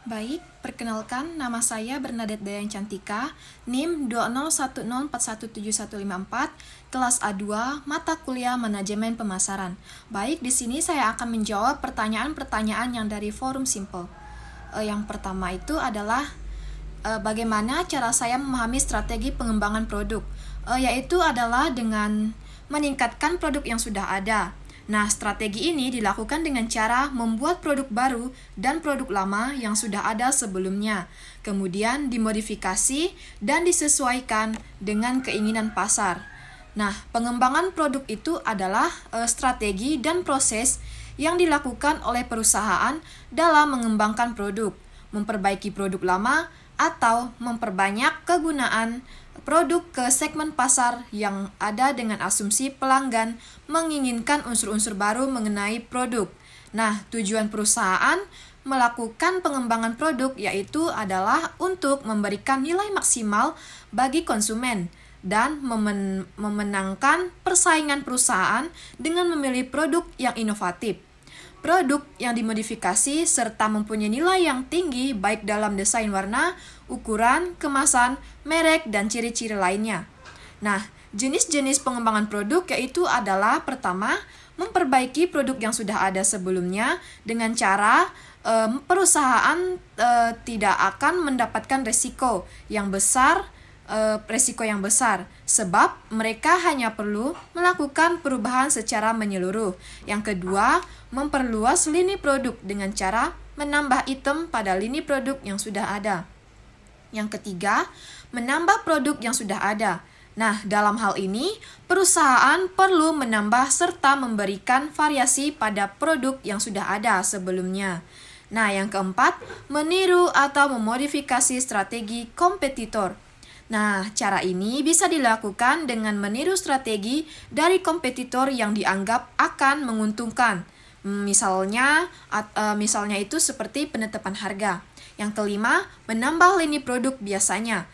Baik, perkenalkan nama saya Bernadette Dayang Cantika, NIM 20104171154, kelas A2, mata kuliah Manajemen Pemasaran. Baik, di sini saya akan menjawab pertanyaan-pertanyaan yang dari forum Simple. Yang pertama itu adalah bagaimana cara saya memahami strategi pengembangan produk, yaitu adalah dengan meningkatkan produk yang sudah ada. Nah, strategi ini dilakukan dengan cara membuat produk baru dan produk lama yang sudah ada sebelumnya, kemudian dimodifikasi dan disesuaikan dengan keinginan pasar. Nah, pengembangan produk itu adalah strategi dan proses yang dilakukan oleh perusahaan dalam mengembangkan produk, memperbaiki produk lama, atau memperbanyak kegunaan produk ke segmen pasar yang ada dengan asumsi pelanggan menginginkan unsur-unsur baru mengenai produk. Nah, tujuan perusahaan melakukan pengembangan produk yaitu adalah untuk memberikan nilai maksimal bagi konsumen dan memenangkan persaingan perusahaan dengan memilih produk yang inovatif. Produk yang dimodifikasi serta mempunyai nilai yang tinggi baik dalam desain warna, ukuran, kemasan, merek, dan ciri-ciri lainnya. Nah, jenis-jenis pengembangan produk yaitu adalah pertama, memperbaiki produk yang sudah ada sebelumnya dengan cara perusahaan tidak akan mendapatkan resiko yang besar sebab mereka hanya perlu melakukan perubahan secara menyeluruh. Yang kedua, memperluas lini produk dengan cara menambah item pada lini produk yang sudah ada. Yang ketiga, menambah produk yang sudah ada. Nah, dalam hal ini, perusahaan perlu menambah serta memberikan variasi pada produk yang sudah ada sebelumnya. Nah, yang keempat, meniru atau memodifikasi strategi kompetitor. Nah, cara ini bisa dilakukan dengan meniru strategi dari kompetitor yang dianggap akan menguntungkan. Misalnya itu seperti penetapan harga. Yang kelima, menambah lini produk biasanya.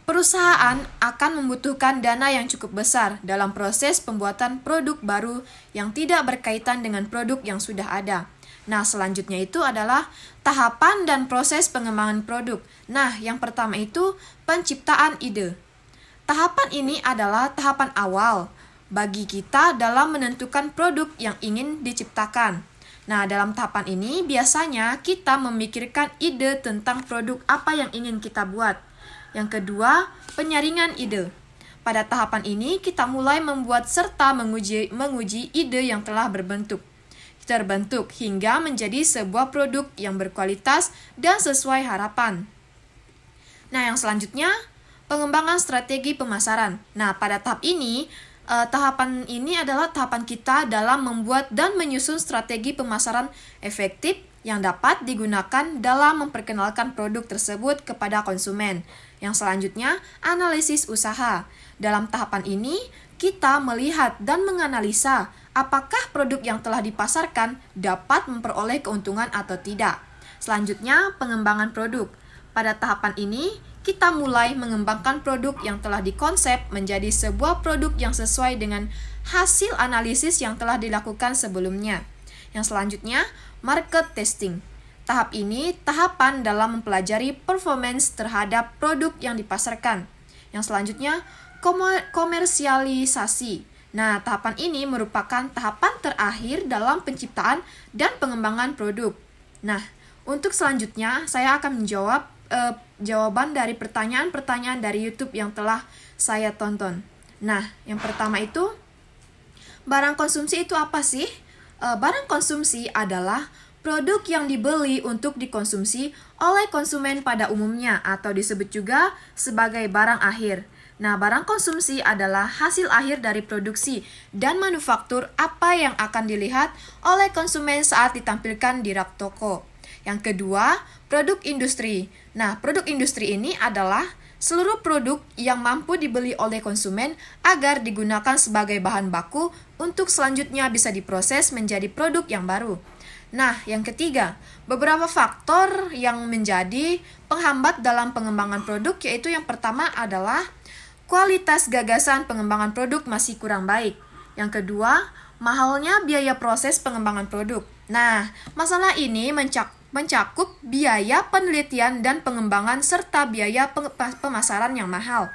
Perusahaan akan membutuhkan dana yang cukup besar dalam proses pembuatan produk baru yang tidak berkaitan dengan produk yang sudah ada. Nah, selanjutnya itu adalah tahapan dan proses pengembangan produk. Nah, yang pertama itu penciptaan ide. Tahapan ini adalah tahapan awal bagi kita dalam menentukan produk yang ingin diciptakan. Nah, dalam tahapan ini biasanya kita memikirkan ide tentang produk apa yang ingin kita buat. Yang kedua, penyaringan ide. Pada tahapan ini kita mulai membuat serta menguji ide yang telah terbentuk hingga menjadi sebuah produk yang berkualitas dan sesuai harapan. Nah, yang selanjutnya, pengembangan strategi pemasaran. Nah, pada tahapan ini adalah tahapan kita dalam membuat dan menyusun strategi pemasaran efektif yang dapat digunakan dalam memperkenalkan produk tersebut kepada konsumen. Yang selanjutnya, analisis usaha. Dalam tahapan ini, kita melihat dan menganalisa apakah produk yang telah dipasarkan dapat memperoleh keuntungan atau tidak. Selanjutnya, pengembangan produk. Pada tahapan ini, kita mulai mengembangkan produk yang telah dikonsep menjadi sebuah produk yang sesuai dengan hasil analisis yang telah dilakukan sebelumnya. Yang selanjutnya, market testing. Tahap ini tahapan dalam mempelajari performance terhadap produk yang dipasarkan. Yang selanjutnya, komersialisasi. Nah, tahapan ini merupakan tahapan terakhir dalam penciptaan dan pengembangan produk. Nah, untuk selanjutnya, saya akan menjawab jawaban dari pertanyaan-pertanyaan dari YouTube yang telah saya tonton. Nah, yang pertama itu, barang konsumsi itu apa sih? Barang konsumsi adalah produk yang dibeli untuk dikonsumsi oleh konsumen pada umumnya atau disebut juga sebagai barang akhir. Nah, barang konsumsi adalah hasil akhir dari produksi dan manufaktur apa yang akan dilihat oleh konsumen saat ditampilkan di rak toko. Yang kedua, produk industri. Nah, produk industri ini adalah seluruh produk yang mampu dibeli oleh konsumen agar digunakan sebagai bahan baku untuk selanjutnya bisa diproses menjadi produk yang baru. Nah, yang ketiga, beberapa faktor yang menjadi penghambat dalam pengembangan produk yaitu yang pertama adalah kualitas gagasan pengembangan produk masih kurang baik. Yang kedua, mahalnya biaya proses pengembangan produk. Nah, masalah ini mencakup biaya penelitian dan pengembangan serta biaya pemasaran yang mahal.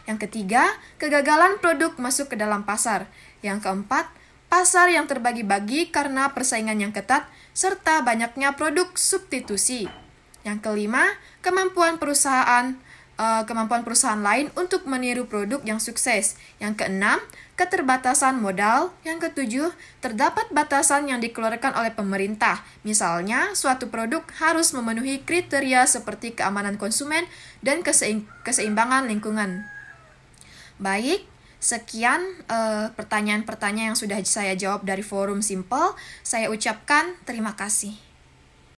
Yang ketiga, kegagalan produk masuk ke dalam pasar. Yang keempat, pasar yang terbagi-bagi karena persaingan yang ketat serta banyaknya produk substitusi. Yang kelima, kemampuan perusahaan lain untuk meniru produk yang sukses. Yang keenam, keterbatasan modal. Yang ketujuh, terdapat batasan yang dikeluarkan oleh pemerintah. Misalnya, suatu produk harus memenuhi kriteria seperti keamanan konsumen dan keseimbangan lingkungan. Baik, sekian pertanyaan-pertanyaan yang sudah saya jawab dari forum Simple. Saya ucapkan terima kasih.